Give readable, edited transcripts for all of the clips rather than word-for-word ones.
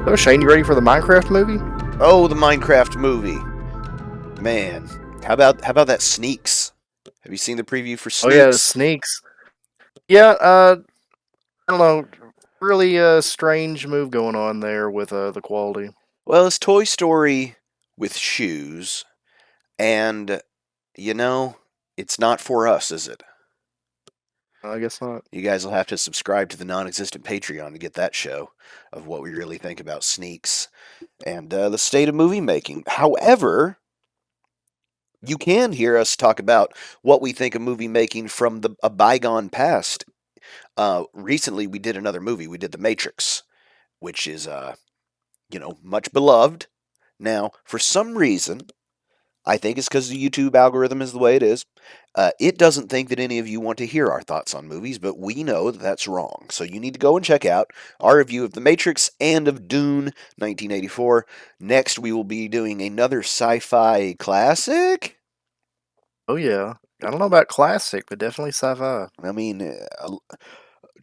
So, Shane, you ready for the Minecraft movie? Oh, the Minecraft movie. Man, how about that Sneaks? Have you seen the preview for Oh yeah, Sneaks? Sneaks. Yeah, I don't know. Really strange move going on there with the quality. Well, it's Toy Story with shoes, and you know, it's not for us, is it? I guess not. You guys will have to subscribe to the non-existent Patreon to get that show of what we really think about Sneaks and the state of movie making. However, you can hear us talk about what we think of movie making from a bygone past. Recently, we did another movie. We did The Matrix, which is, much beloved. Now, for some reason, I think it's because the YouTube algorithm is the way it is. It doesn't think that any of you want to hear our thoughts on movies, but we know that that's wrong. So you need to go and check out our review of The Matrix and of Dune 1984. Next, we will be doing another sci fi classic. Oh yeah. I don't know about classic, but definitely sci-fi. I mean,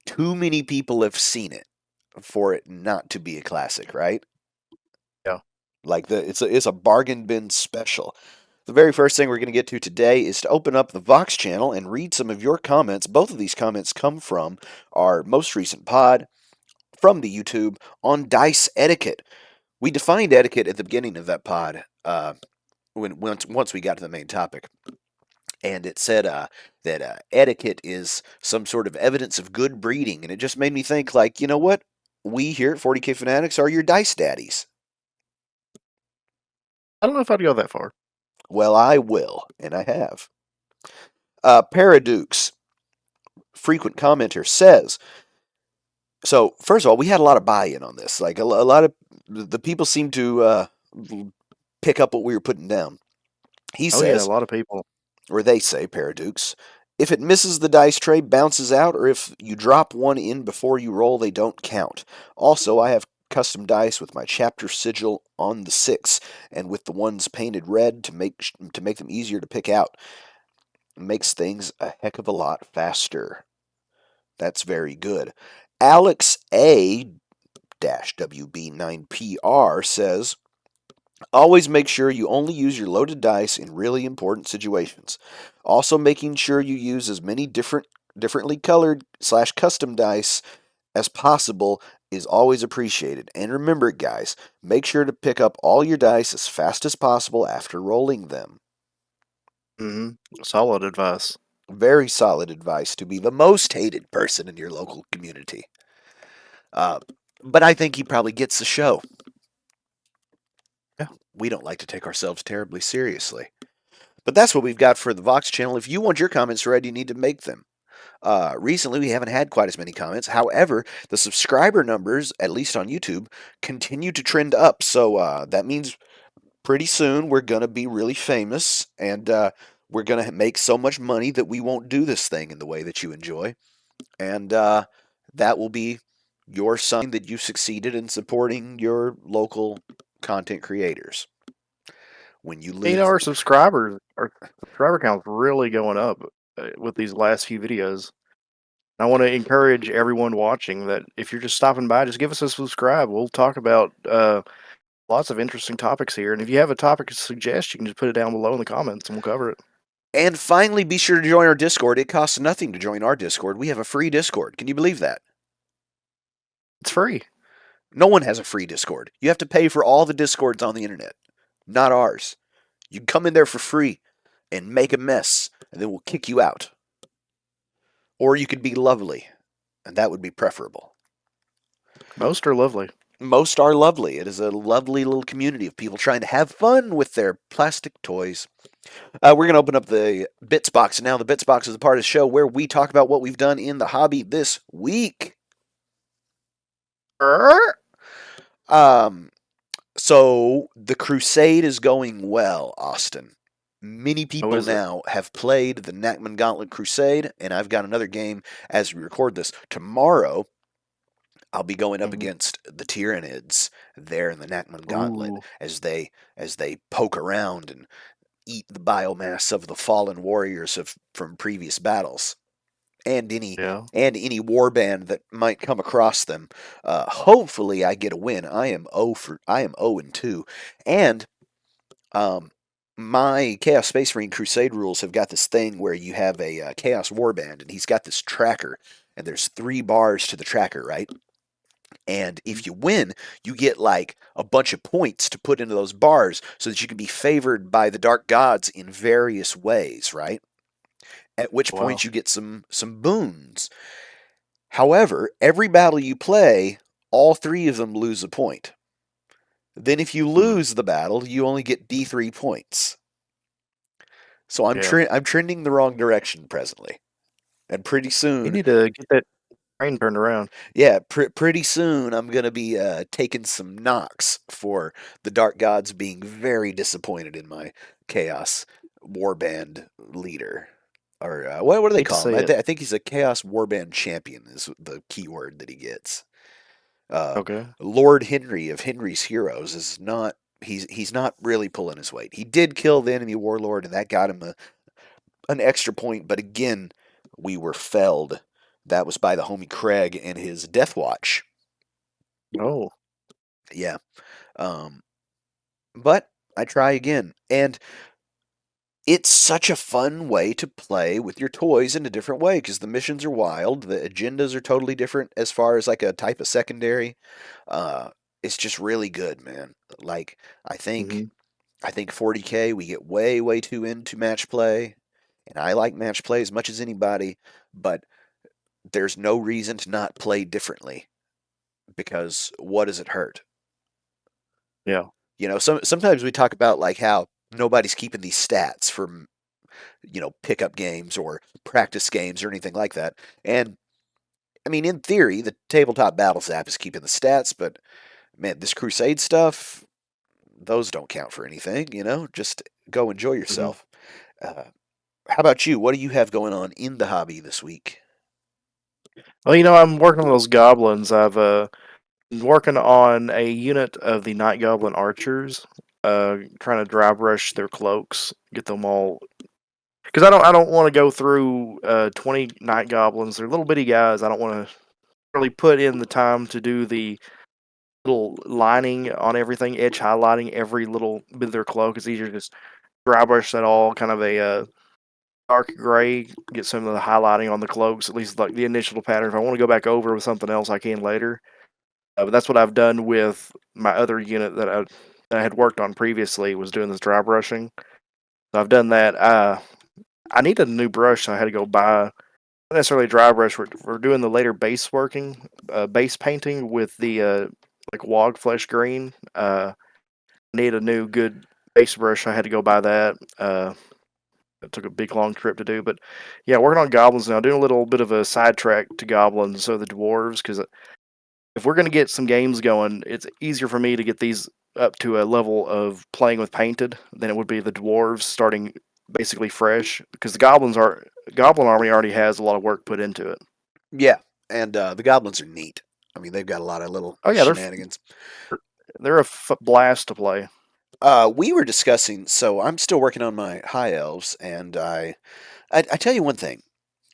too many people have seen it for it not to be a classic, right? Yeah. Like it's a bargain bin special. The very first thing we're going to get to today is to open up the Vox channel and read some of your comments. Both of these comments come from our most recent pod from the YouTube on dice etiquette. We defined etiquette at the beginning of that pod once we got to the main topic. And it said that etiquette is some sort of evidence of good breeding. And it just made me think, like, you know what? We here at 40K Fanatics are your dice daddies. I don't know if I'd go that far. Well, I will, and I have. Paradukes, frequent commenter, says, so first of all, we had a lot of buy-in on this. Like a lot of the people seem to pick up what we were putting down. He Oh yeah, a says, lot of people. or they say, Paradukes, if it misses the dice tray, bounces out, or if you drop one in before you roll, they don't count. Also, I have custom dice with my chapter sigil on the 6, and with the ones painted red to make them easier to pick out. It makes things a heck of a lot faster. That's very good. Alex A WB9PR says, always make sure you only use your loaded dice in really important situations. Also, making sure you use as many differently colored / custom dice as possible is always appreciated. And remember, guys, make sure to pick up all your dice as fast as possible after rolling them. Solid advice. Very solid advice to be the most hated person in your local community. Uh, but I think he probably gets the show. Yeah, we don't like to take ourselves terribly seriously. But that's what we've got for the Vox channel. If you want your comments read, you need to make them. Recently, we haven't had quite as many comments. However, the subscriber numbers, at least on YouTube, continue to trend up. So that means pretty soon we're going to be really famous and we're going to make so much money that we won't do this thing in the way that you enjoy. And that will be your sign that you succeeded in supporting your local content creators. When you You know, lose, our subscriber count's really going up with these last few videos. I want to encourage everyone watching that if you're just stopping by, just give us a subscribe. We'll talk about lots of interesting topics here. And if you have a topic to suggest, you can just put it down below in the comments and we'll cover it. and finally, be sure to join our Discord. It costs nothing to join our Discord. We have a free Discord. Can you believe that? It's free. No one has a free Discord. You have to pay for all the Discords on the internet, not ours. You can come in there for free and make a mess, and then we'll kick you out. Or you could be lovely, and that would be preferable. Most are lovely. Most are lovely. It is a lovely little community of people trying to have fun with their plastic toys. We're going to open up the Bits box. Now, the Bits box is a part of the show where we talk about what we've done in the hobby this week. Um, so the Crusade is going well, Austin. Many Oh, people is it? now have played the Nachman Gauntlet Crusade, and I've got another game as we record this. Tomorrow, I'll be going up Mhm. against the Tyranids there in the Nachman Gauntlet Ooh. as they poke around and eat the biomass of the fallen warriors from previous battles. and any Yeah. warband that might come across them. Hopefully, I get a win. I am 0-2, and um, my Chaos Space Marine Crusade rules have got this thing where you have a Chaos Warband, and he's got this tracker, and there's 3 bars to the tracker, right? And Mhm. if you win, you get like a bunch of points to put into those bars so that you can be favored by the dark gods in various ways, right? At which point Wow. you get some boons. However, every battle you play, all 3 of them lose a point. Then if you Hmm. lose the battle, you only get D3 points. So Yeah. I'm trending the wrong direction presently. And pretty You soon, need to get that train turned around. yeah, pretty soon I'm gonna be taking some knocks for the Dark Gods being very disappointed in my Chaos Warband leader. Or what do they Hate to call him? say it. I think he's a Chaos Warband champion is the keyword that he gets. Uh, Okay. Lord Henry of Henry's Heroes is not. He's not really pulling his weight. He did kill the enemy warlord, and that got him an extra point. But again, we were felled. That was by the homie Craig and his Death Watch. Oh. Yeah. Um, but I try again, and it's such a fun way to play with your toys in a different way because the missions are wild, the agendas are totally different as far as like a type of secondary. Uh, it's just really good, man. Like I think Hmm. I think 40K we get way too into match play, and I like match play as much as anybody, but there's no reason to not play differently because what does it hurt? Yeah. You know, sometimes we talk about like how nobody's keeping these stats from pickup games or practice games or anything like that. And I mean, in theory, the tabletop battles app is keeping the stats, but man, this Crusade stuff, those don't count for anything. Just go enjoy Hmm. yourself. Uh, how about you? What do you have going on in the hobby this week? Well, I'm working on those goblins. I've been working on a unit of the Night Goblin archers. Trying to dry brush their cloaks, get them all. Because I don't want to go through 20 Night Goblins. They're little bitty guys. I don't want to really put in the time to do the little lining on everything, edge highlighting every little bit of their cloak. It's easier to just dry brush that all kind of a dark gray, get some of the highlighting on the cloaks, at least like the initial pattern. If I want to go back over with something else, I can later. But that's what I've done with my other unit that I had worked on previously, was doing this dry brushing. So I've done that. I needed a new brush, so I had to go buy, not necessarily a dry brush. We're doing the later base working, base painting with the like wog flesh green. Need a new good base brush. I had to go buy that. It took a big long trip to do, but yeah, working on goblins now. Doing a little bit of a sidetrack to goblins, so the dwarves, because if we're going to get some games going, it's easier for me to get these up to a level of playing with painted than it would be the dwarves starting basically fresh, because the goblin army already has a lot of work put into it. Yeah, and the goblins are neat. I mean, they've got a lot of little Oh yeah, shenanigans. they're a blast to play. We were discussing, so I'm still working on my high elves, and I tell you one thing,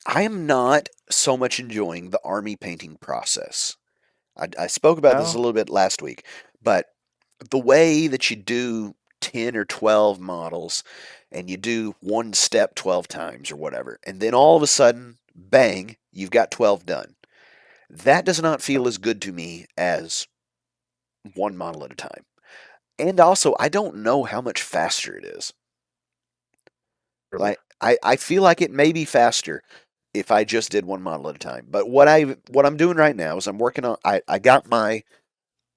I am not so much enjoying the army painting process. I spoke about this a No, little bit last week, but the way that you do 10 or 12 models and you do one step 12 times or whatever, and then all of a sudden, bang, you've got 12 done. That does not feel as good to me as one model at a time. And also, I don't know how much faster it is. really. Like I feel like it may be faster if I just did one model at a time. But what I'm doing right now is I'm working on I got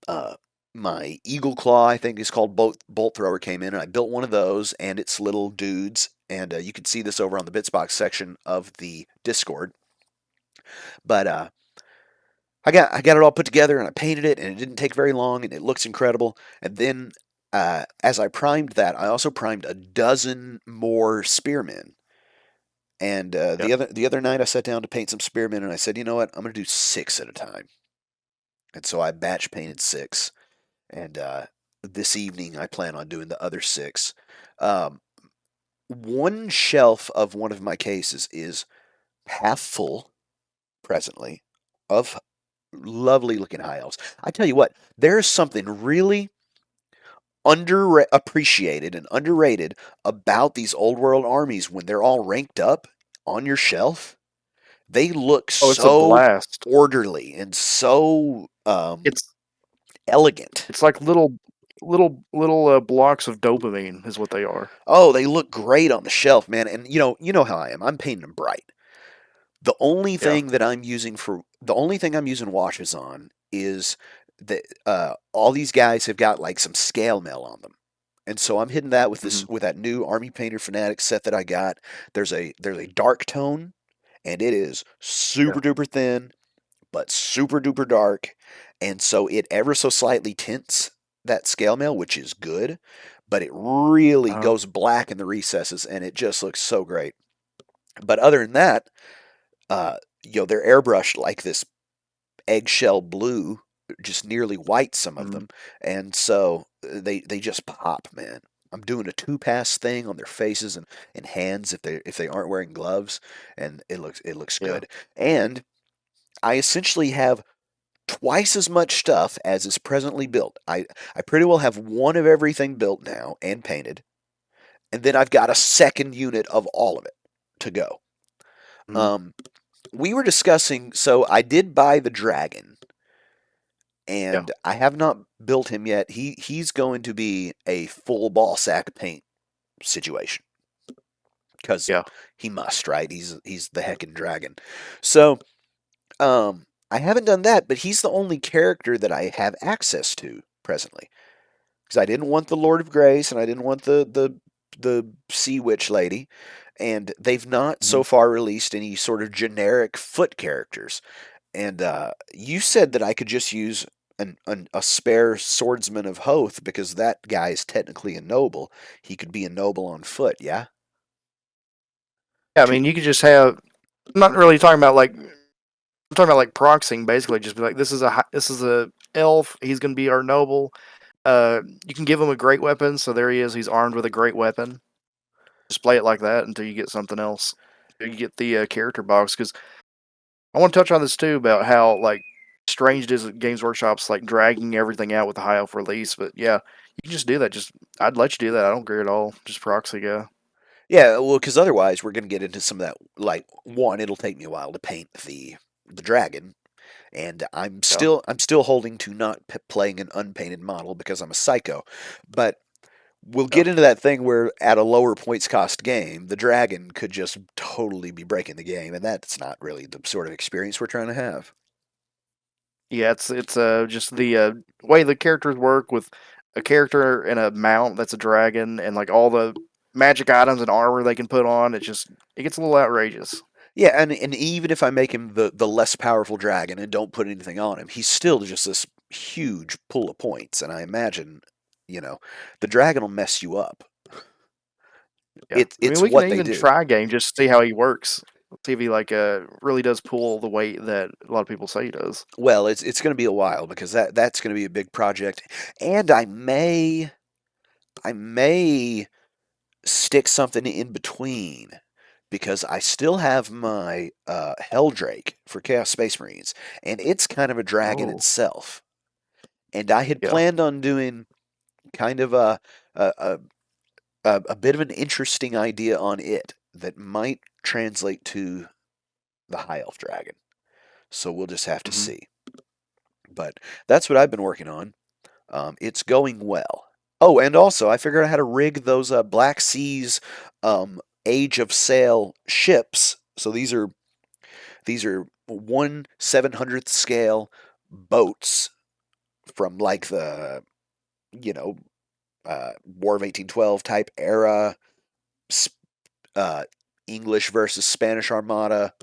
uh my Eagle Claw, I think is called bolt thrower, came in, and I built one of those and its little dudes, and you can see this over on the Bitsbox section of the Discord. But I got it all put together and I painted it, and it didn't take very long, and it looks incredible. And then as I primed that, I also primed a dozen more spearmen. And Yeah. the other night, I sat down to paint some spearmen, and I said, you know what, I'm going to do 6 at a time. And so I batch painted 6, and this evening I plan on doing the other 6. Um, one shelf of one of my cases is half full presently of lovely looking high elves. I tell you what, there's something really underappreciated and underrated about these old world armies when they're all ranked up on your shelf. They look Oh, it's a so blast. orderly and so It's elegant. it's like little blocks of dopamine is what they are. Oh, they look great on the shelf, man. And you know how I am. I'm painting them bright. Yeah. The only thing I'm using washes on is that all these guys have got like some scale mail on them. And so I'm hitting that Hmm. with that new Army Painter Fanatic set that I got. There's a dark tone and it is Yeah. super duper thin but super duper dark. And so it ever so slightly tints that scale mail, which is good, but it really Uh, goes black in the recesses and it just looks so great. But other than that, uh, they're airbrushed like this eggshell blue, just nearly white, some of mm, them, and so they just pop, man. I'm doing a two pass thing on their faces and hands if they aren't wearing gloves, and it looks yeah. good. And I essentially have twice as much stuff as is presently built. I pretty well have one of everything built now and painted, and then I've got a second unit of all of it to go. Mm, Um, we were discussing, so I did buy the dragon, yeah. and I have not built him yet. He's going to be a full ball sack paint situation because Yeah. he must, right? He's the heckin' dragon. So I haven't done that, but he's the only character that I have access to presently because I didn't want the Lord of Grace and I didn't want the Sea Witch lady, and they've not Hmm. so far released any sort of generic foot characters. And you said that I could just use a spare swordsman of Hoth because that guy is technically a noble. He could be a noble on foot, yeah? Yeah. I To, mean, you could just have. I'm not really talking about like. I'm talking about like proxying. Basically, just be like, this is a elf. He's gonna be our noble. You can give him a great weapon. So there he is. He's armed with a great weapon. Just play it like that until you get something else. You get the character box because I want to touch on this too about how like strange it is at Games Workshop's like dragging everything out with the high elf release. But yeah, you can just do that. Just I'd let you do that. I don't care at all. Just proxy, yeah. yeah, well, because otherwise we're going to get into some of that. Like, one, it'll take me a while to paint the dragon, and Yeah. I'm still holding to not playing an unpainted model because I'm a psycho. But we'll Yeah. get into that thing where at a lower points cost game, the dragon could just totally be breaking the game, and that's not really the sort of experience we're trying to have. Yeah, it's just the way the characters work with a character and a mount that's a dragon and like all the magic items and armor they can put on. It gets a little outrageous. Yeah, and even if I make him the less powerful dragon and don't put anything on him, he's still just this huge pool of points. And I imagine, you know, the dragon will mess you up. Yeah, I mean It's we can what they even do. try a game just to see how he works. See if he like really does pull the weight that a lot of people say he does. Well, it's going to be a while because that's going to be a big project, and I may stick something in between because I still have my Helldrake for Chaos Space Marines, and it's kind of a dragon Oh, itself. And I had yeah. planned on doing kind of a, a, a bit of an interesting idea on it that might translate to the High Elf Dragon. So we'll just have to Hmm. see. But that's what I've been working on. It's going well. Oh, and also I figured out how to rig those Black Seas Age of Sail ships. So these are 1/700th scale boats from like the you know War of 1812 type era, uh, English versus Spanish Armada,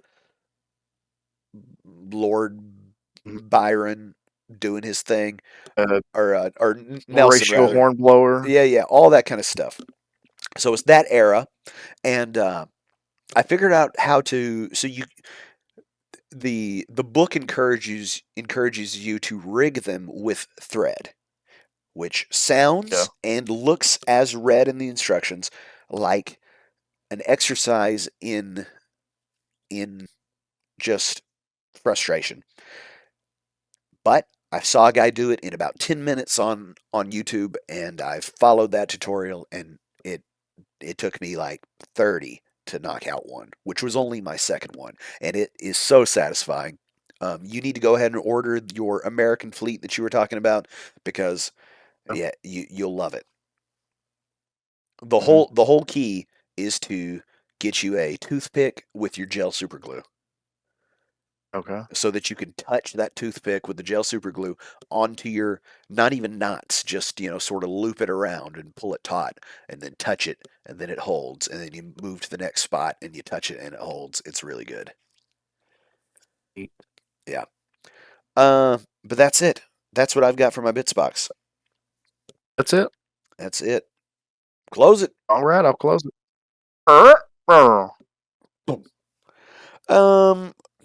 Lord Hmm. Byron doing his thing, Uh, or Nelson Horatio rather. Hornblower. Yeah, all that kind of stuff. So it's that era, and I figured out how to. So the book encourages you to rig them with thread, which Yeah. sounds and looks as read in the instructions like an exercise in just frustration. But I saw a guy do it in about 10 minutes on YouTube, and I've followed that tutorial, and it took me like 30 to knock out one, which was only my second one, and it is so satisfying. You need to go ahead and order your American fleet that you were talking about because yeah, you'll love it. The Mm-hmm. whole key is to get you a toothpick with your gel super glue Okay. so that you can touch that toothpick with the gel super glue onto your, not even knots, just sort of loop it around and pull it taut and then touch it and then it holds and then you move to the next spot and you touch it and it holds. It's really good. Yeah. But that's it. That's what I've got for my bits box. That's it. That's it. Close it. All right, I'll close it. Oh, Boom.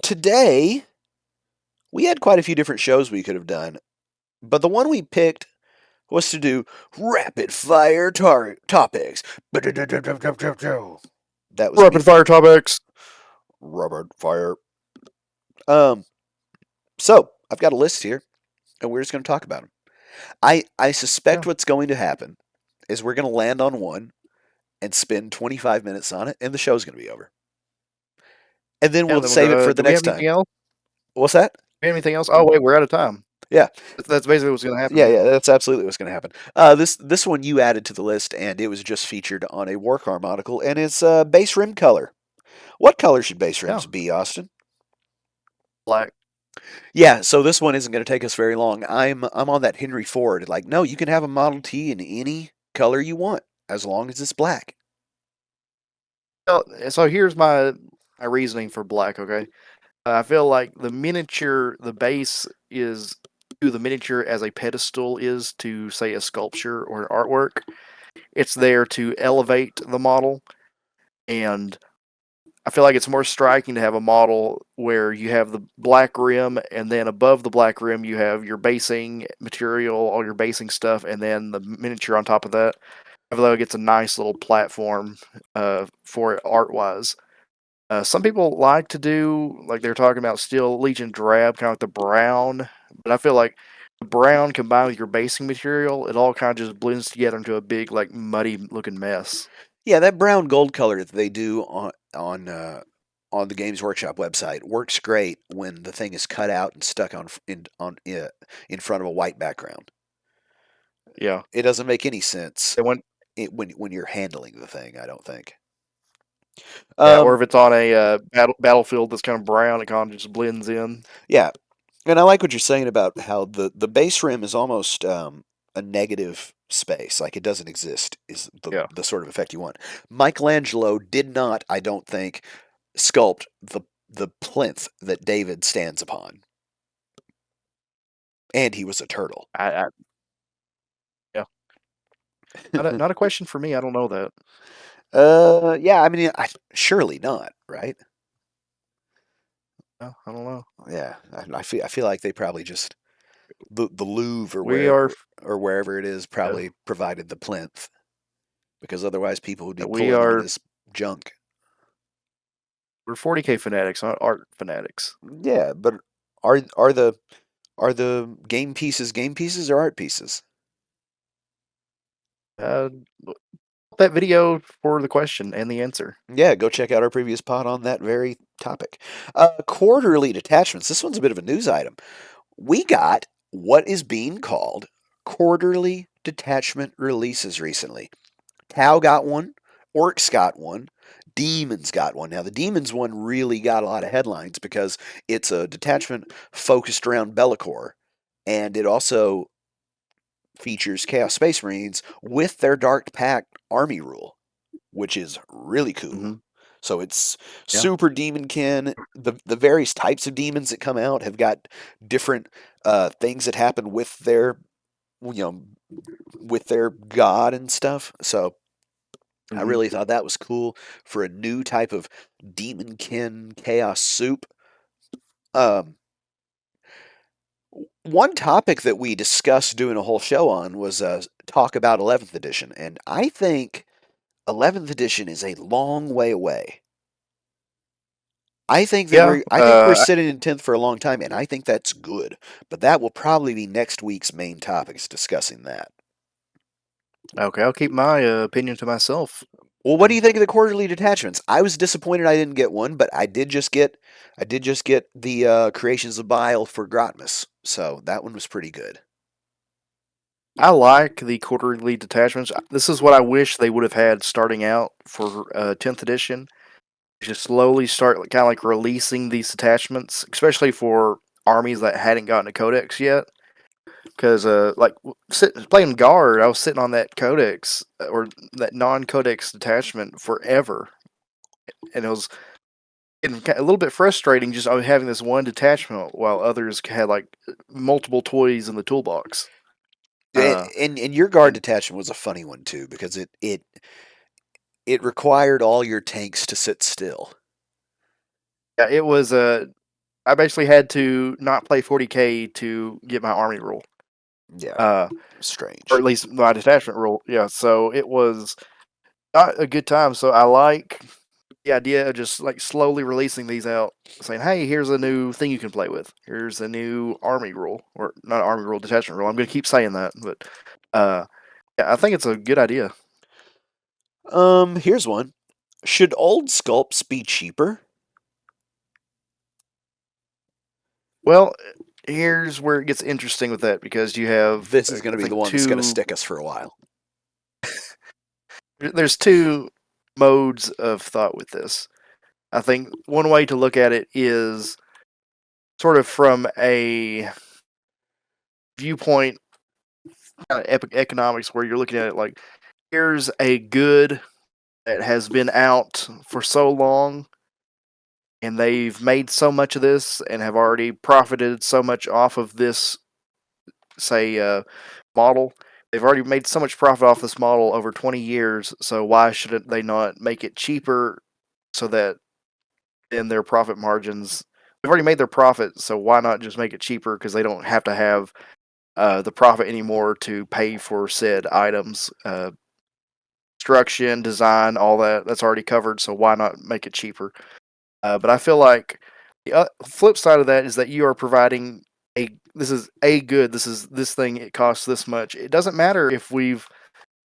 Today we had quite a few different shows we could have done, but the one we picked was to do rapid fire topics. That was me. rapid fire topics. Rapid fire. Um, so I've got a list here, and we're just going to talk about them. I suspect Yeah. what's going to happen is we're going to land on one and spend 25 minutes on it, and the show's going to be over. And then we'll Then save it for the do we have next anything time. else? What's that? Do we have anything else? Oh wait, we're out of time. Yeah. That's basically what's going to happen. Yeah, that's absolutely what's going to happen. This one you added to the list, and it was just featured on a Warhammer article, and it's base rim color. What color should base rims be, Austin? Black. Yeah, so this one isn't going to take us very long. I'm on that Henry Ford. Like, no, you can have a Model T in any color you want as long as it's black. So here's my reasoning for black. Okay, I feel like the base is to the miniature as a pedestal is to say a sculpture or an artwork. It's there to elevate the model, and I feel like it's more striking to have a model where you have the black rim, and then above the black rim you have your basing material, all your basing stuff, and then the miniature on top of that. Although it gets a nice little platform for it art wise. Some people like to do, like they're talking about Steel Legion Drab, kind of like the brown, but I feel like the brown combined with your basing material, it all kind of just blends together into a big, like, muddy looking mess. Yeah, that brown gold color that they do on the Games Workshop website works great when the thing is cut out and stuck in front of a white background. Yeah. It doesn't make any sense They want, when you're handling the thing, I don't think. yeah, or if it's on a battlefield that's kind of brown, it kind of just blends in. Yeah, and I like what you're saying about how the base rim is almost a negative space, like it doesn't exist, is Yeah. the sort of effect you want. Michelangelo did not, I don't think, sculpt the plinth that David stands upon, and he was a turtle. Yeah. Not a question for me. I don't know that. Yeah, I mean, surely not, right? No, I don't know. Yeah, I feel like they probably just the Louvre We are or wherever it is uh, probably provided the plinth because otherwise people would be we pulling on are his junk. we're 40K fanatics, not art fanatics. Yeah, but are the game pieces or art pieces? Uh, that video for the question and the answer. Yeah, go check out our previous pod on that very topic. Quarterly detachments. This one's a bit of a news item. We got what is being called quarterly detachment releases recently. Tau got one, Orcs got one, Demons got one. Now, the Demons one really got a lot of headlines because it's a detachment focused around Be'lakor, and it also features Chaos Space Marines with their Dark Pact army rule, which is really cool. Mm-hmm. So it's Yeah. super demonkin. The various types of demons that come out have got different things that happen with their with their god and stuff. So I Mm-hmm. really thought that was cool for a new type of demonkin chaos soup. One topic that we discussed doing a whole show on was talk about 11th edition, and I think 11th edition is a long way away. Yeah. I think we're sitting in 10th for a long time, and I think that's good. But that will probably be next week's main topics discussing that. Okay, I'll keep my opinion to myself. Well, what do Then. you think of the quarterly detachments? I was disappointed I didn't get one, but I did just get the Creations of Bile for Grotmus, so that one was pretty good. I like the quarterly detachments. This is what I wish they would have had starting out for 10th edition. Just slowly start kind of like releasing these detachments, especially for armies that hadn't gotten a codex yet. Because playing guard, I was sitting on that codex or that non-codex detachment forever, and it was getting a little bit frustrating just having this one detachment while others had like multiple toys in the toolbox. Uh, And your guard and detachment was a funny one too because it required all your tanks to sit still. yeah, it was I basically had to not play 40k to get my army rule, Yeah, uh, or strange. at least my detachment rule. Yeah, so it was not a good time. So I like the idea of just like slowly releasing these out, saying, "Hey, here's a new thing you can play with. Here's a new army rule, or not army rule, detachment rule." I'm going to keep saying that, but uh, yeah, I think it's a good idea. Here's one. Should old sculpts be cheaper? Well, here's where it gets interesting with that because you have, This is going I to be the think, one that's going to stick us for a while. there's two modes of thought with this. I think one way to look at it is sort of from a viewpoint, kind of economics, where you're looking at it like, here's a good that has been out for so long, and they've made so much of this and have already profited so much off of this, say, model. They've already made so much profit off this model over 20 years, so why shouldn't they not make it cheaper so that in their profit margins, they've already made their profit, so why not just make it cheaper because they don't have to have the profit anymore to pay for said items, construction, design, all that. That's already covered, so why not make it cheaper? But I feel like the flip side of that is that you are providing a this is a good. This is this thing. It costs this much. It doesn't matter if we've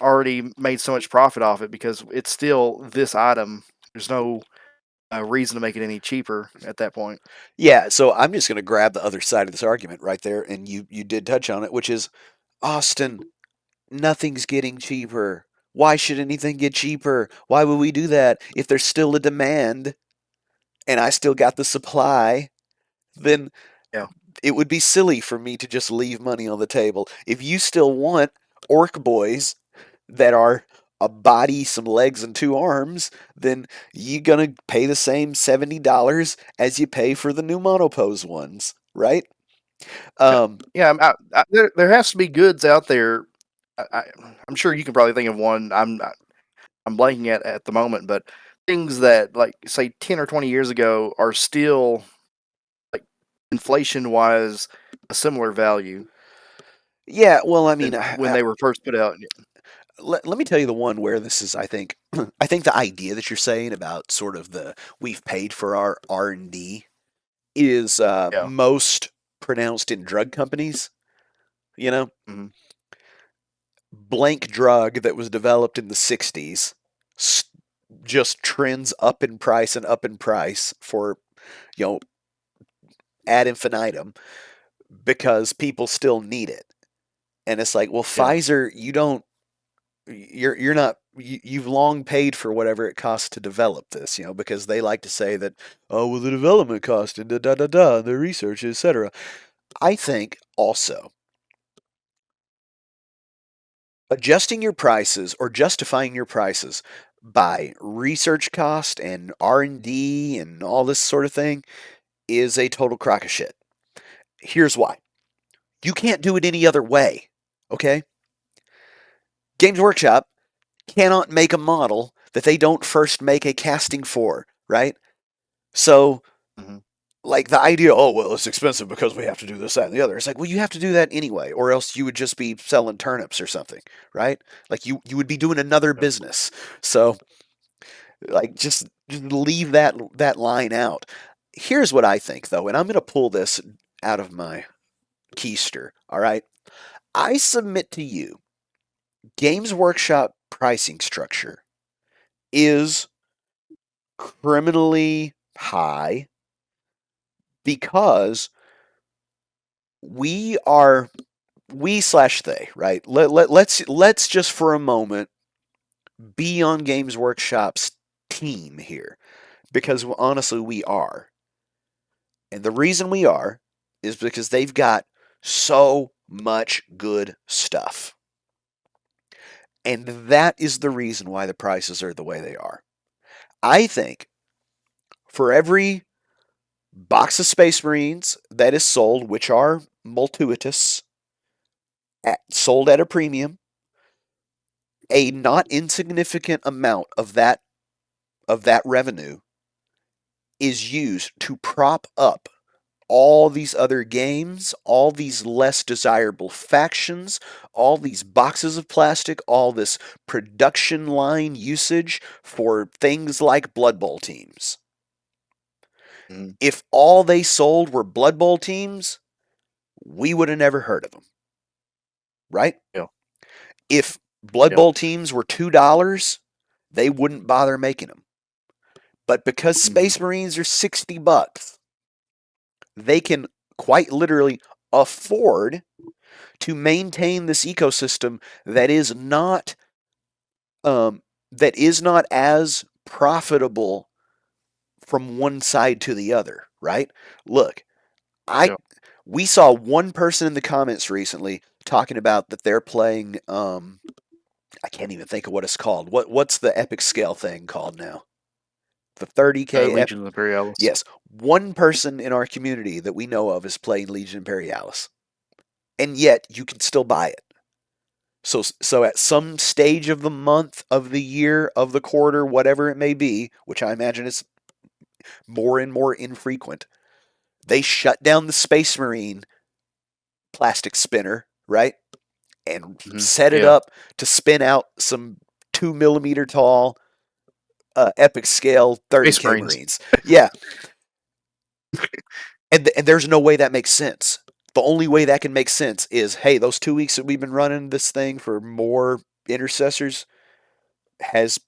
already made so much profit off it because it's still this item. There's no reason to make it any cheaper at that point. Yeah, so I'm just going to grab the other side of this argument right there, and you did touch on it, which is Austin. Nothing's getting cheaper. Why should anything get cheaper? Why would we do that? If there's still a demand and I still got the supply, then Yeah, it would be silly for me to just leave money on the table. If you still want orc boys that are a body, some legs, and two arms, then you gonna pay the same $70 as you pay for the new monopose ones, right? yeah, Um, yeah. There has to be goods out there. I, I'm sure you can probably think of one. I'm blanking at the moment, but things that like say 10 or 20 years ago are still like inflation wise a similar value yeah, well, I mean, than when they were first put out. let me tell you the one where this is, I think, I think the idea that you're saying about sort of the we've paid for our R&D is Yeah. most pronounced in drug companies. You know, Hmm. blank drug that was developed in the 60s just trends up in price and up in price for, you know, ad infinitum because people still need it. And it's like, well, Yeah. Pfizer, you don't, you're not, you've long paid for whatever it costs to develop this, you know, because they like to say that, oh, well, the development cost and da da da da, the research, etc. I think also adjusting your prices or justifying your prices by research cost and R&D and all this sort of thing is a total crock of shit. Here's why. You can't do it any other way. Okay? Games Workshop cannot make a model that they don't first make a casting for, right? So, Hmm. like the idea, oh, well, it's expensive because we have to do this, that, and the other. It's like, well, you have to do that anyway, or else you would just be selling turnips or something, right? Like you would be doing another Yeah. business. So, like, just leave that line out. Here's what I think, though, and I'm going to pull this out of my keister. All right. I submit to you, Games Workshop pricing structure is criminally high because we are we slash they, right? Let's just for a moment be on Games Workshop's team here because honestly we are. And the reason we are is because they've got so much good stuff. And that is the reason why the prices are the way they are. I think for every box of Space Marines that is sold, which are multitudinous, sold at a premium, a not insignificant amount of that revenue is used to prop up all these other games, all these less desirable factions, all these boxes of plastic, all this production line usage for things like Blood Bowl teams. Mhm. If all they sold were Blood Bowl teams, we would have never heard of them, right? Yeah. If Blood Yeah. Bowl teams were $2, they wouldn't bother making them. But because Mhm. Space Marines are $60, they can quite literally afford to maintain this ecosystem that is not um, as profitable from one side to the other, right? Look, I Yeah. we saw one person in the comments recently talking about that they're playing I can't even think of what it's called. What's the epic scale thing called now? The 30K Legion Imperialis. Yes, one person in our community that we know of is playing Legion Imperialis. And yet you can still buy it. So at some stage of the month, of the year, of the quarter, whatever it may be, which I imagine is more and more infrequent, they shut down the Space Marine plastic spinner, right? And Mhm. set it Yeah. up to spin out some 2 millimeter tall epic scale Space 30K Marines. Marines. Yeah, and there's no way that makes sense. The only way that can make sense is, hey, those 2 weeks that we've been running this thing for more intercessors has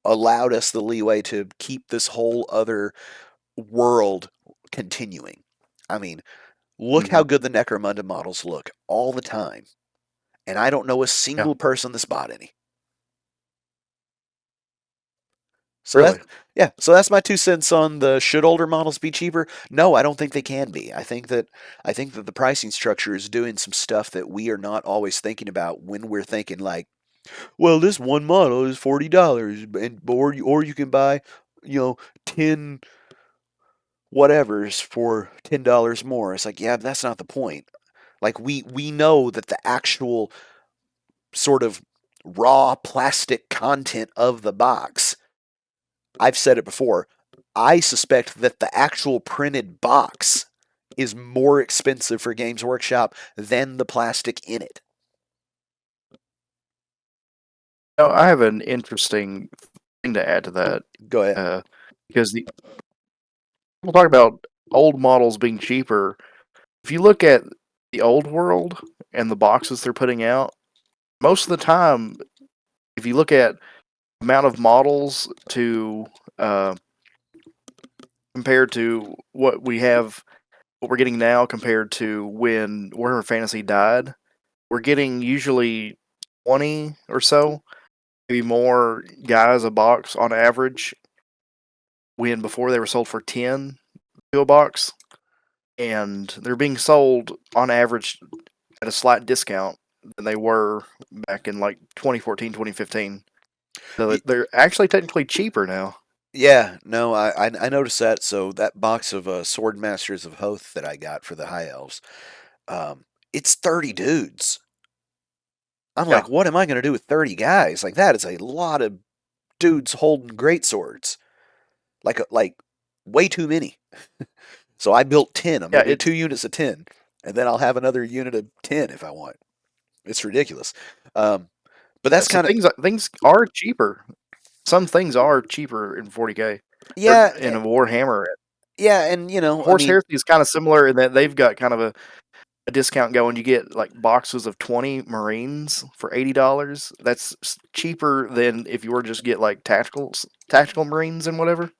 allowed us the leeway to keep this whole other world continuing. I mean, look how Mhm. good the Necromunda models look all the time. And I don't know a Yeah. single person that's bought any. So Really. that yeah, so that's my 2 cents on the should older models be cheaper? No, I don't think they can be. I think that the pricing structure is doing some stuff that we are not always thinking about when we're thinking like, well, this one model is $40 and or you can buy, 10 whatevers for $10 more. It's like, yeah, that's not the point. Like we know that the actual sort of raw plastic content of the box, I've said it before, I suspect that the actual printed box is more expensive for Games Workshop than the plastic in it. Now, I have an interesting thing to add to that, Go ahead. uh, because the people talk about old models being cheaper. If you look at the old world and the boxes they're putting out, most of the time, if you look at amount of models to uh, compared to what we're getting now compared to when Warhammer Fantasy died, we're getting usually 20 or so, maybe more guys a box on average. When before they were sold for 10 to a box, and they're being sold on average at a slight discount than they were back in like 2014, 2015. So they're actually technically cheaper now. Yeah, no, I noticed that. So that box of Sword Masters of Hoth that I got for the High Elves, um, it's 30 dudes. I'm Yeah, like, what am I going to do with 30 guys? Like that is a lot of dudes holding great swords. Like way too many. So I built 10. I'm going yeah. to do 2 units of 10, and then I'll have another unit of 10 if I want. It's ridiculous. Um, but that's So kind of things are cheaper. Some things are cheaper in 40K or yeah, in a Warhammer. Yeah, and I Horse mean, Heresy is kind of similar in that they've got kind of a discount going. You get like boxes of 20 Marines for $80. That's cheaper than if you were just get like tactical Marines and whatever.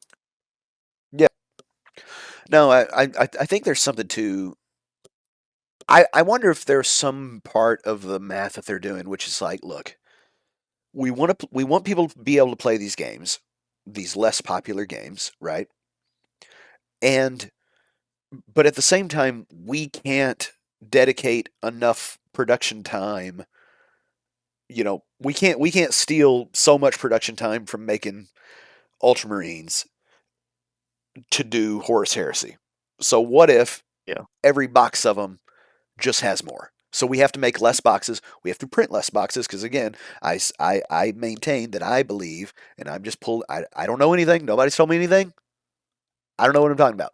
yeah. No, I think there's something to. I wonder if there's some part of the math that they're doing, which is like, look, we want people to be able to play these games, these less popular games, right? And but at the same time, we can't dedicate enough production time. We can't steal so much production time from making Ultramarines to do Horus Heresy. So what if Yeah. every box of them just has more? So we have to make less boxes. We have to print less boxes because, again, I maintain that I believe, and I'm just pulled. I don't know anything. Nobody's told me anything. I don't know what I'm talking about.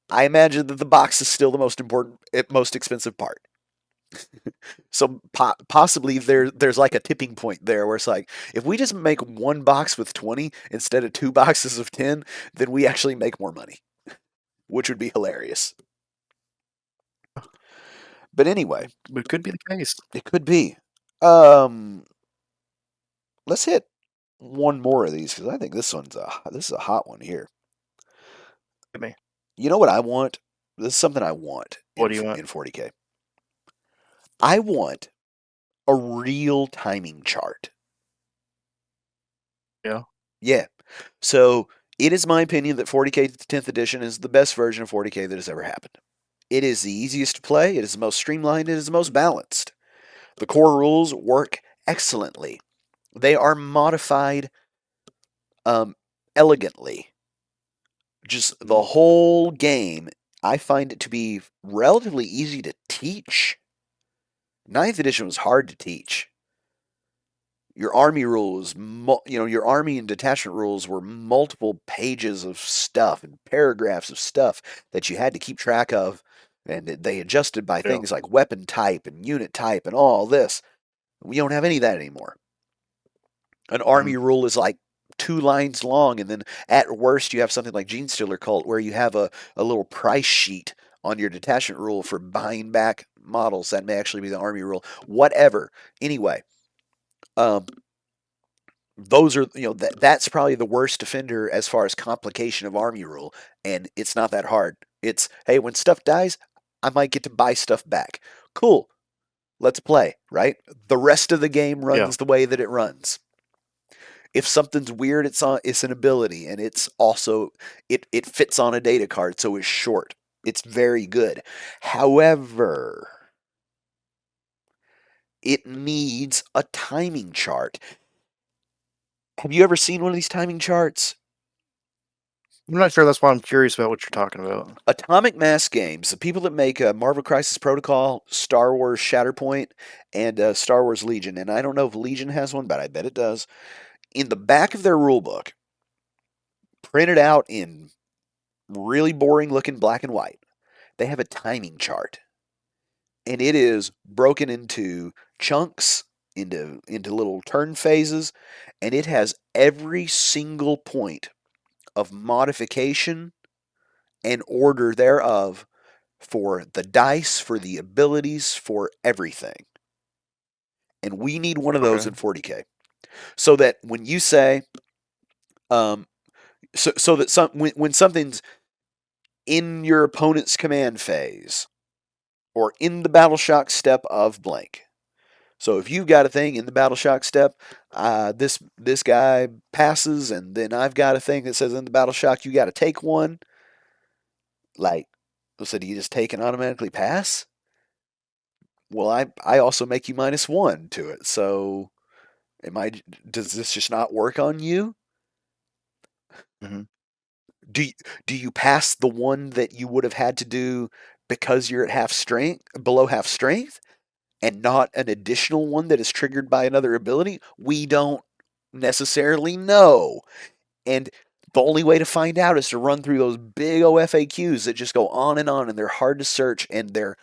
I imagine that the box is still the most important, most expensive part. So possibly there's like a tipping point there where it's like, if we just make one box with 20 instead of two boxes of 10, then we actually make more money, which would be hilarious. But anyway, But it could be the case. it could be. Um, let's hit one more of these because I think this is a hot one here. I mean, You know what I want? This is something I want what do you want? in 40K. I want a real timing chart. Yeah. Yeah. So it is my opinion that 40K 10th edition is the best version of 40K that has ever happened. It is the easiest to play. It is the most streamlined. It is the most balanced. The core rules work excellently. They are modified um, elegantly. Just the Mhm. whole game, I find it to be relatively easy to teach. Ninth edition was hard to teach. Your army rules, your army and detachment rules were multiple pages of stuff and paragraphs of stuff that you had to keep track of, and they adjusted by Yeah. things like weapon type and unit type and all this. We don't have any of that anymore. An Mhm. army rule is like 2 lines long, and then at worst you have something like Gene Stealer Cult where you have a little price sheet on your detachment rule for buying back models. That may actually be the army rule. Whatever. Anyway, um, those are that's probably the worst offender as far as complication of army rule, and it's not that hard. It's, hey, when stuff dies, I might get to buy stuff back. Cool, let's play. Right, the rest of the game Yeah. runs the way that it runs. If something's weird, it's an ability, and it's also it fits on a data card, so it's short. It's very good. However, it needs a timing chart. Have you ever seen one of these timing charts? I'm not sure. That's why I'm curious about what you're talking about. Atomic Mass Games, the people that make Marvel Crisis Protocol, Star Wars Shatterpoint, and Star Wars Legion, and I don't know if Legion has one, but I bet it does. In the back of their rulebook, printed out in really boring looking black and white, they have a timing chart, and it is broken into chunks, into little turn phases, and it has every single point of modification and order thereof for the dice, for the abilities, for everything. And we need one of those Okay. in 40K. So that when you say, um, so that when something's in your opponent's command phase or in the battle shock step of blank. So if you've got a thing in the battle shock step, this guy passes, and then I've got a thing that says in the battle shock you got to take one. Like, so do you just take and automatically pass? Well, I also make you -1 to it. So am I? Does this just not work on you? Hmm. Do you, do you pass the one that you would have had to do because you're at half strength, below half strength, and not an additional one that is triggered by another ability? We don't necessarily know. And the only way to find out is to run through those big OFAQs that just go on, and they're hard to search, and they're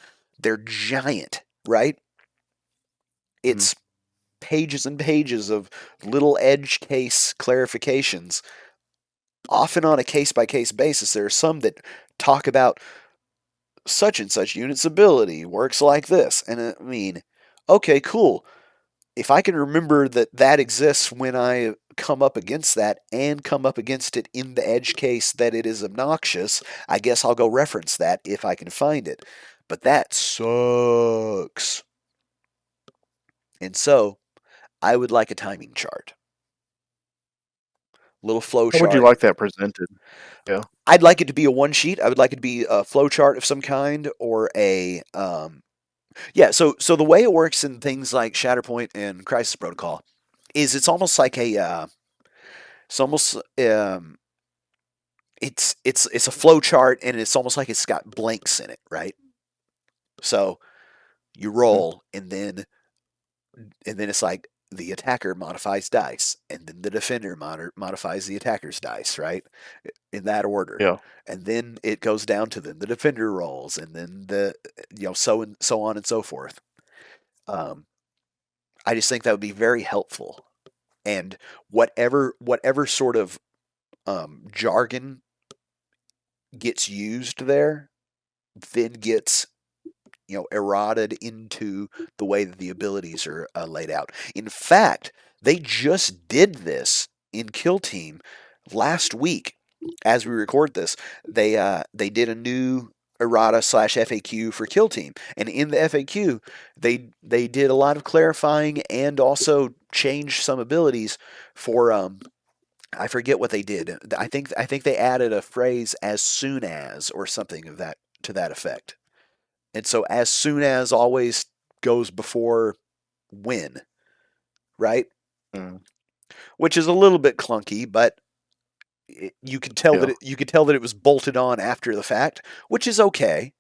giant, right? Hmm. It's pages and pages of little edge case clarifications. often on a case by case basis. There are some that talk about such and such unit's ability works like this. And I mean, okay, cool. If I can remember that that exists when I come up against that and come up against it in the edge case that it is obnoxious, I guess I'll go reference that if I can find it. But that sucks. And so I would like a timing chart, little flow How would you chart. like that presented? Yeah. I'd like it to be a one sheet. I would like it to be a flow chart of some kind or a yeah. So the way it works in things like Shatterpoint and Crisis Protocol is it's almost like a it's almost it's a flow chart and it's almost like it's got blanks in it, right? So you Mhm. roll and then it's like the attacker modifies dice and then the defender modifies the attacker's dice, right? In that order. Yeah. And then it goes down to then the defender rolls and then the so on and so forth. Um, I just think that would be very helpful. And whatever sort of jargon gets used there then gets eroded into the way that the abilities are laid out. In fact, they just did this in Kill Team last week. As we record this, they did a new errata slash FAQ for Kill Team, and in the FAQ, they did a lot of clarifying and also changed some abilities for I forget what they did. I think they added a phrase as soon as or something of that to that effect. And so as soon as always goes before when, right? Mm. Which is a little bit clunky, but you can tell that Yeah. you could tell that it was bolted on after the fact, which is okay.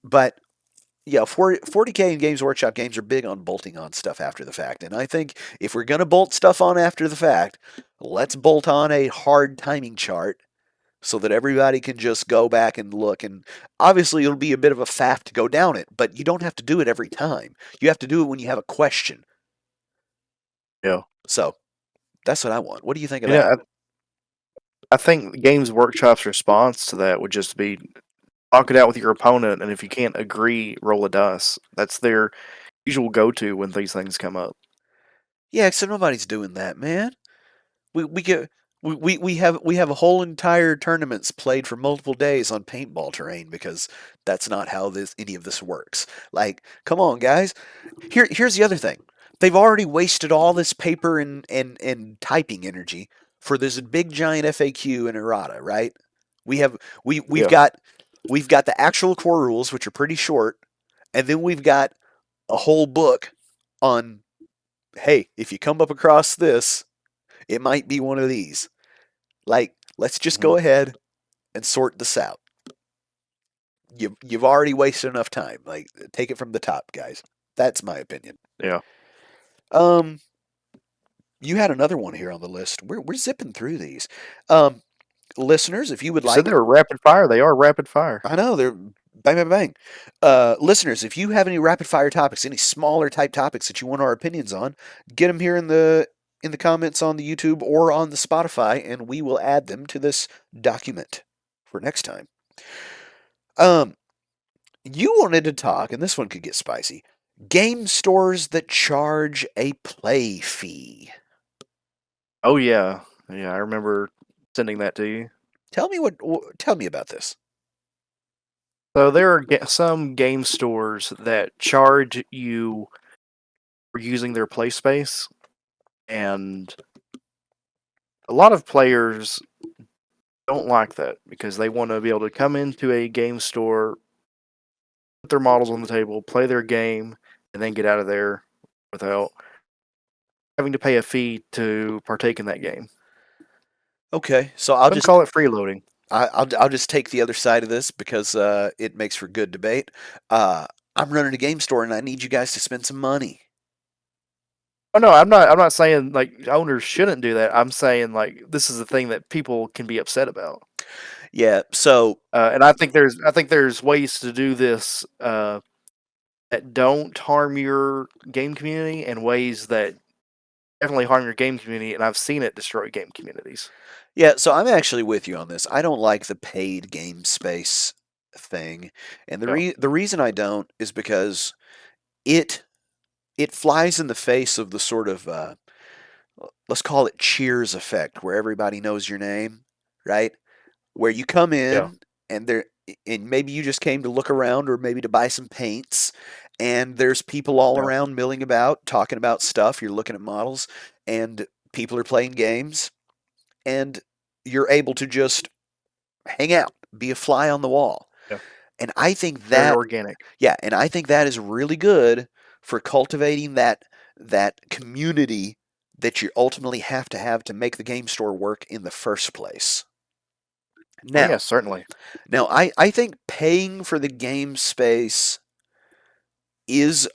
But yeah, 40K and Games Workshop games are big on bolting on stuff after the fact. And I think if we're going to bolt stuff on after the fact, let's bolt on a hard timing chart so that everybody can just go back and look. And obviously, it'll be a bit of a faff to go down it, but you don't have to do it every time. You have to do it when you have a question. Yeah. So that's what I want. What do you think of You know, that? I think Games Workshop's response to that would just be talk it out with your opponent, and if you can't agree, roll a dice. That's their usual go-to when these things come up. Yeah, so nobody's doing that, man. We get we have a whole entire tournaments played for multiple days on paintball terrain because that's not how this any of this works. Like, come on, guys. Here's the other thing. They've already wasted all this paper and typing energy for this big giant FAQ and errata, right? We have we've Yeah. got we've got the actual core rules, which are pretty short, and then we've got a whole book on hey, if you come up across this, it might be one of these. Like, let's just Mhm. go ahead and sort this out. You've already wasted enough time. Like, take it from the top, guys. That's my opinion. Yeah. Um, you had another one here on the list. We're zipping through these. Um, listeners, if you would You said like, they were rapid fire. They are rapid fire. I know they're bang bang bang. Listeners, if you have any rapid fire topics, any smaller type topics that you want our opinions on, get them here in the comments on the YouTube or on the Spotify, and we will add them to this document for next time. Um, you wanted to talk, and this one could get spicy. Game stores that charge a play fee. Oh yeah. Yeah, I remember sending that to you. Tell me about this. So there are some game stores that charge you for using their play space, and a lot of players don't like that because they want to be able to come into a game store, put their models on the table, play their game, and then get out of there without having to pay a fee to partake in that game. Okay, so I'll Some just call it freeloading. I'll just take the other side of this because it makes for good debate. Uh, I'm running a game store and I need you guys to spend some money. Oh no, I'm not saying like owners shouldn't do that. I'm saying like this is a thing that people can be upset about. Yeah, so And I think there's ways to do this that don't harm your game community and ways that definitely harm your game community, and I've seen it destroy game communities. Yeah, so I'm actually with you on this. I don't like the paid game space thing, and Yeah, the reason I don't is because it it flies in the face of the sort of let's call it Cheers effect, where everybody knows your name, right? Where you come yeah, in and there and maybe you just came to look around or maybe to buy some paints and there's people all yeah, around milling about talking about stuff, you're looking at models and people are playing games and you're able to just hang out, be a fly on the wall. yeah. And I think Very that organic. yeah, and I think that is really good for cultivating that community that you ultimately have to make the game store work in the first place. Oh yeah, Now, certainly. I think paying for the game space is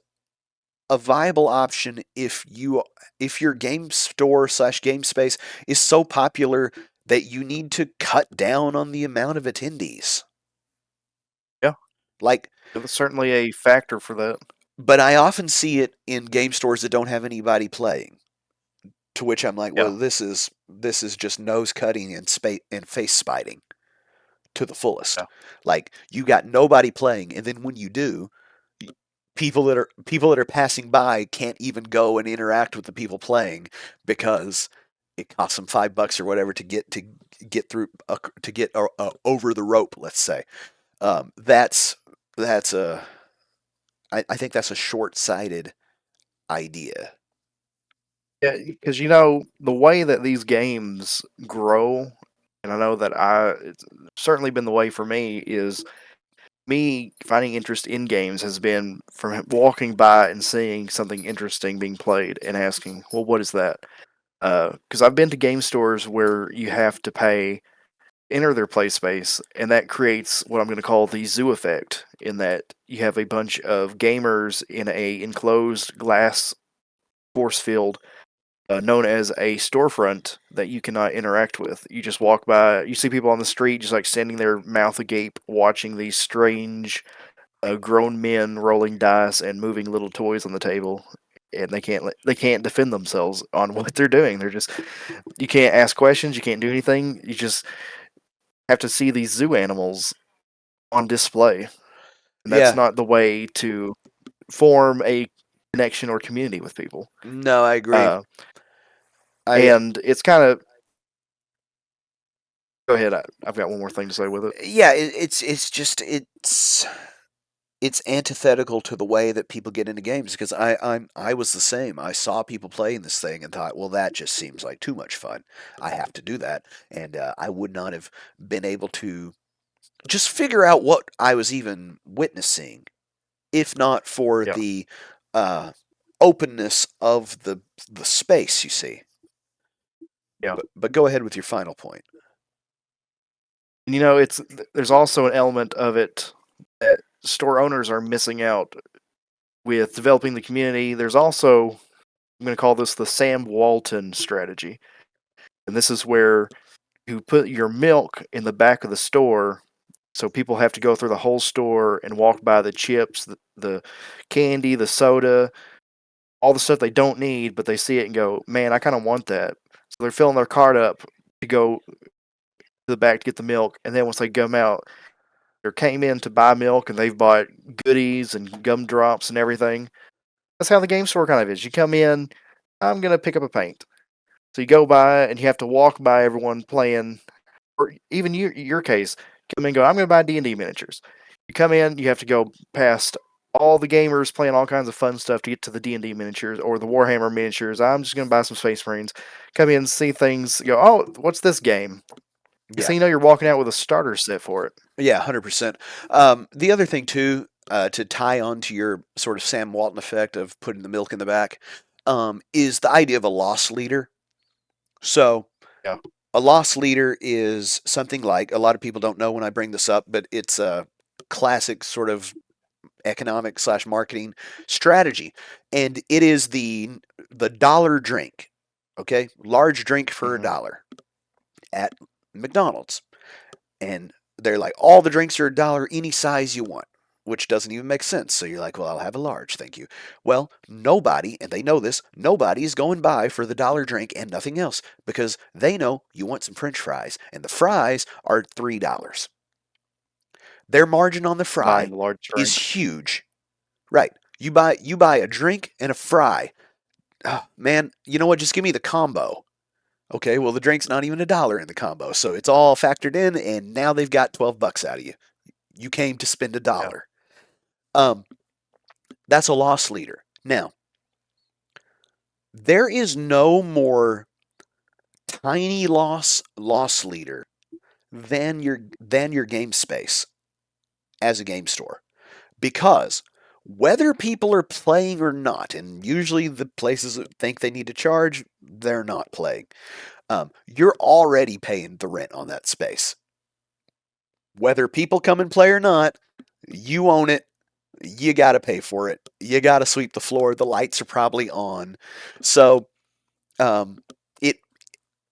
a viable option if your game store slash game space is so popular that you need to cut down on the amount of attendees. Yeah, Like, that's certainly a factor for that. but I often see it in game stores that don't have anybody playing. To which I'm like, Yeah, well, this is just nose cutting and face spiting to the fullest. yeah, Like you got nobody playing, and then when you do, people that are passing by can't even go and interact with the people playing because it costs them $5 or whatever to get through to get over the rope. Let's say that's a I think that's a short sighted idea. yeah. Because you know the way that these games grow, and I know that it's certainly been the way for me is me finding interest in games has been from walking by and seeing something interesting being played and asking, well, what is that? Because I've been to game stores where you have to pay enter their play space, and that creates what I'm going to call the zoo effect. In that you have a bunch of gamers in a enclosed glass force field, known as a storefront that you cannot interact with. You just walk by, you see people on the street just like standing there, mouth agape, watching these strange grown men rolling dice and moving little toys on the table. And they can't defend themselves on what they're doing. They're just you can't ask questions, you can't do anything. You just have to see these zoo animals on display, and that's Yeah, not the way to form a connection or community with people. no, I agree. Uh, I and it's kind of go ahead. I've got one more thing to say with it. yeah, it's just it's antithetical to the way that people get into games because I was the same. I saw people playing this thing and thought, well, that just seems like too much fun. I have to do that, and I would not have been able to just figure out what I was even witnessing if not for Yeah, the uh, openness of the space. You see, yeah. but go ahead with your final point. And you know, it's there's also an element of it that store owners are missing out with developing the community. There's also I'm going to call this the Sam Walton strategy, and this is where you put your milk in the back of the store. So people have to go through the whole store and walk by the chips, the candy, the soda, all the stuff they don't need, but they see it and go, "Man, I kind of want that." So they're filling their cart up to go to the back to get the milk, and then once they come out, or came in to buy milk and they've bought goodies and gumdrops and everything. That's how the game store kind of is. You come in, I'm gonna pick up a paint. So you go by and you have to walk by everyone playing, or even your case, come in and go, I'm gonna buy D&D miniatures. You come in, you have to go past all the gamers playing all kinds of fun stuff to get to the D&D miniatures or the Warhammer miniatures. I'm just gonna buy some Space Marines. Come in, see things, go, oh, what's this game? So Yeah, you know you're walking out with a starter set for it. yeah, 100%. The other thing too, to tie on to your sort of Sam Walton effect of putting the milk in the back, is the idea of a loss leader. So Yeah, a loss leader is something like a lot of people don't know when I bring this up, but it's a classic sort of economic slash marketing strategy, and it is the dollar drink. Okay, large drink for a hmm dollar at McDonald's, and they're like all the drinks are a dollar, any size you want. which doesn't even make sense. So you're like, well, I'll have a large, thank you. Well, nobody, and they know this, nobody is going by for the dollar drink and nothing else because they know you want some French fries, and the fries are $3. Their margin on the buying fry the large is drink. huge. Right. You buy a drink and a fry. Oh, man, you know what? Just give me the combo. Okay, well the drink's not even $1 in the combo, so it's all factored in, and now they've got $12 out of you. You came to spend a Yeah, dollar. Um, that's a loss leader. Now, there is no more tiny loss leader than your game space as a game store. Because whether people are playing or not, and usually the places that think they need to charge, they're not playing. You're already paying the rent on that space. Whether people come and play or not, you own it. You got to pay for it. You got to sweep the floor. The lights are probably on. So um,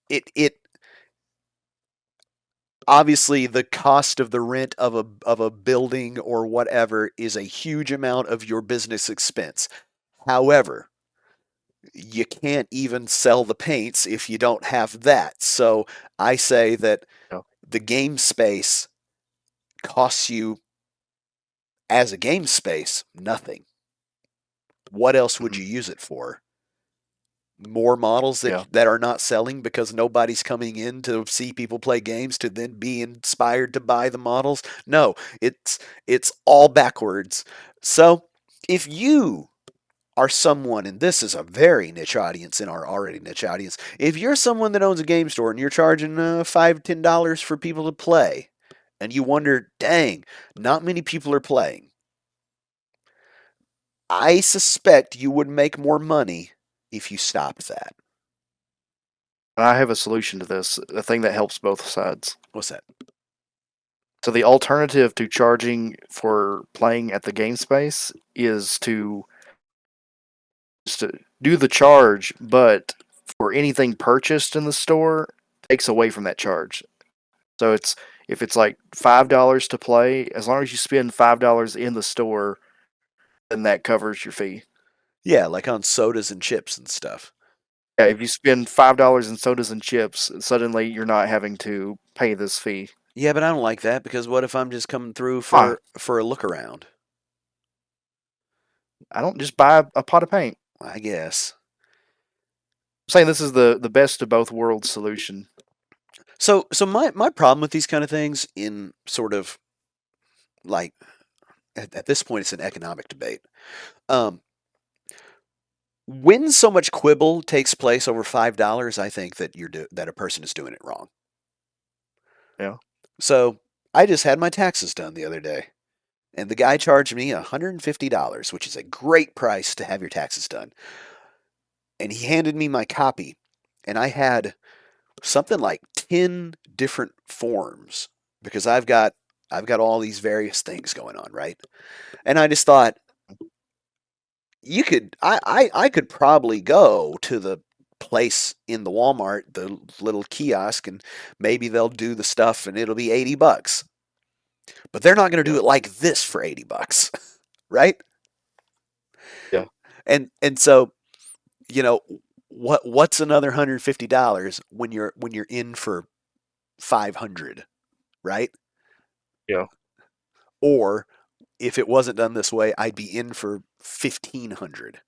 it it obviously the cost of the rent of a building or whatever is a huge amount of your business expense. However, you can't even sell the paints if you don't have that. So I say that yeah, the game space costs you as a game space nothing. What else would mhm, you use it for? More models yeah, that are not selling because nobody's coming in to see people play games to then be inspired to buy the models? No, it's all backwards. So, if you are someone, and this is a very niche audience in our already niche audience, if you're someone that owns a game store and you're charging $5 to $10 for people to play, and you wonder, dang, not many people are playing, I suspect you would make more money if you stopped that. and I have a solution to this, a thing that helps both sides. What's that? So the alternative to charging for playing at the game space is to do the charge, but for anything purchased in the store, takes away from that charge. So it's if it's like $5 to play, as long as you spend $5 in the store, then that covers your fee. Yeah, like on sodas and chips and stuff. Yeah, if you spend $5 in sodas and chips, suddenly you're not having to pay this fee. Yeah, but I don't like that because what if I'm just coming through Why? for a look around? I don't just buy a pot of paint. I guess. I'm saying this is the best of both worlds solution. So my problem with these kind of things in sort of like at this point it's an economic debate. Um, when so much quibble takes place over $5, I think that that a person is doing it wrong. Yeah. So I just had my taxes done the other day, and the guy charged me $150, which is a great price to have your taxes done. And he handed me my copy, and I had something like 10 different forms because I've got all these various things going on, right? And I just thought I could probably go to the place in the Walmart, the little kiosk, and maybe they'll do the stuff and it'll be $80. But they're not going to do Yeah. it like this for $80, right? Yeah. And so, you know, what's another $150 when you're in for 500, right? Yeah. Or if it wasn't done this way, I'd be in for 1500.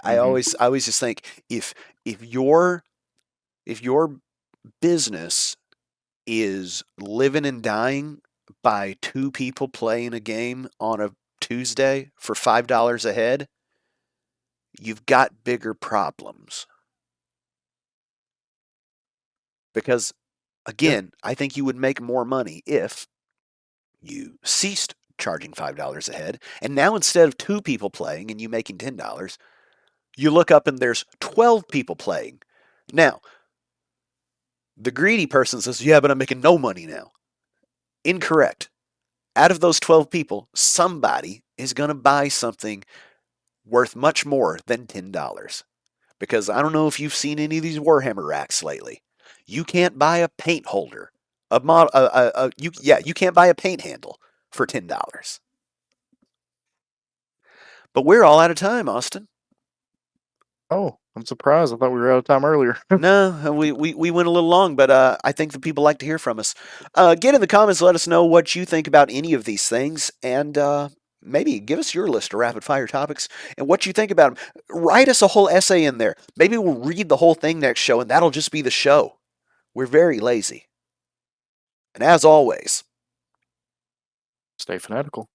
Mhm. I always just think if your if your business is living and dying by two people playing a game on a Tuesday for $5 a head, you've got bigger problems. Because Yeah. again, I think you would make more money if you ceased charging $5 a head, and now instead of two people playing and you making $10, you look up and there's 12 people playing. Now, the greedy person says, yeah, but I'm making no money now. Incorrect. Out of those 12 people, somebody is going to buy something worth much more than $10. Because I don't know if you've seen any of these Warhammer racks lately. You can't buy a paint holder. You can't buy a paint handle for $10. But we're all out of time, Austin. Oh, I'm surprised. I thought we were out of time earlier. No, we went a little long, but I think the people like to hear from us. Get in the comments, let us know what you think about any of these things, and maybe give us your list of rapid fire topics and what you think about them. Write us a whole essay in there. Maybe we'll read the whole thing next show, and that'll just be the show. We're very lazy. And as always, Stay fanatical.